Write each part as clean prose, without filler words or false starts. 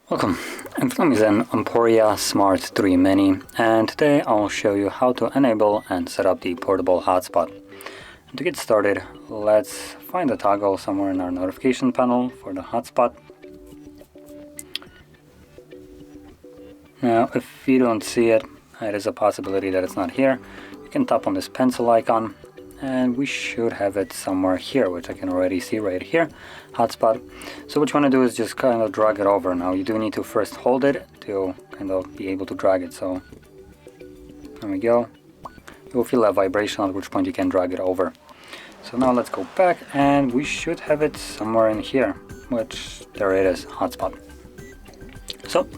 Welcome, I'm filming an EMPORIA Smart 3 Mini, and today I'll show you how to enable and set up the portable hotspot. And to get started, let's find the toggle somewhere in our notification panel for the hotspot. Now, if you don't see it, it is a possibility that it's not here. You can tap on this pencil icon, and we should have it somewhere here, which I can already see right here, hotspot. So what you want to do is just kind of drag it over. Now you do need to first hold it to kind of be able to drag it. So there we go. You'll feel a vibration, at which point you can drag it over. So now let's go back, and we should have it somewhere in here, which there it is, hotspot. So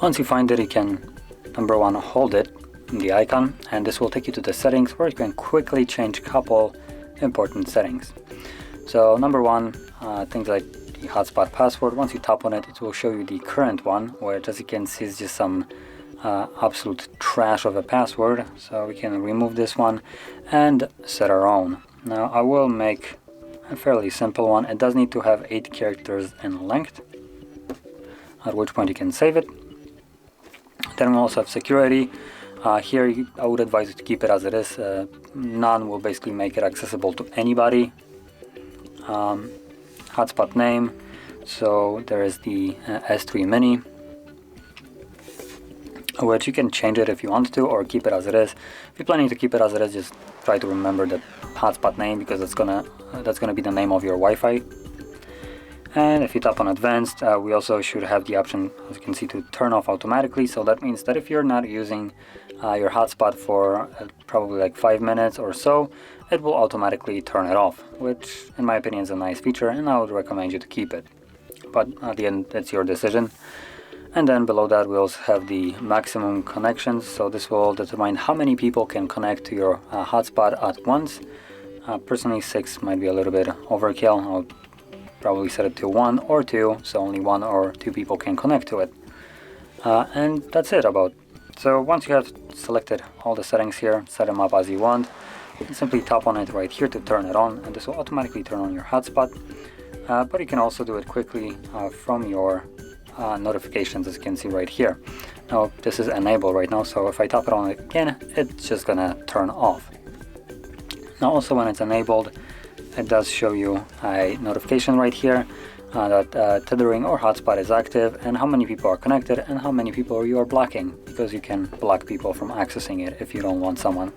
once you find it, you can, number one, hold it, the icon, and this will take you to the settings where you can quickly change a couple important settings. So number one, things like the hotspot password. Once you tap on it, it will show you the current one, which, as you can see, is just some absolute trash of a password. So we can remove this one and set our own. Now I will make a fairly simple one. It does need to have 8 characters in length, at which point you can save it. Then we also have security. Here I would advise you to keep it as it is. None will basically make it accessible to anybody. Hotspot name, so there is the S3 Mini, which you can change it if you want to, or keep it as it is. If you're planning to keep it as it is, just try to remember the hotspot name, because that's gonna be the name of your Wi-Fi. And if you tap on advanced, we also should have the option, as you can see, to turn off automatically. So that means that if you're not using your hotspot for probably like 5 minutes or so, it will automatically turn it off, which in my opinion is a nice feature, and I would recommend you to keep it. But at the end, it's your decision. And then below that, we also have the maximum connections. So this will determine how many people can connect to your hotspot at once. Personally, 6 might be a little bit overkill. I'll probably set it to 1 or 2, so only 1 or 2 people can connect to it. And that's it about. So once you have selected all the settings here, set them up as you want, you simply tap on it right here to turn it on, and this will automatically turn on your hotspot. But you can also do it quickly from your notifications, as you can see right here. Now this is enabled right now, so if I tap it on it again, it's just gonna turn off. Now also when it's enabled, it does show you a notification right here that tethering or hotspot is active, and how many people are connected, and how many people you are blocking, because you can block people from accessing it if you don't want someone.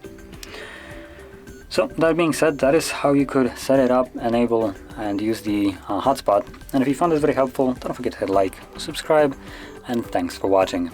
So that being said, that is how you could set it up, enable and use the hotspot. And if you found this very helpful, don't forget to hit like, subscribe, and thanks for watching.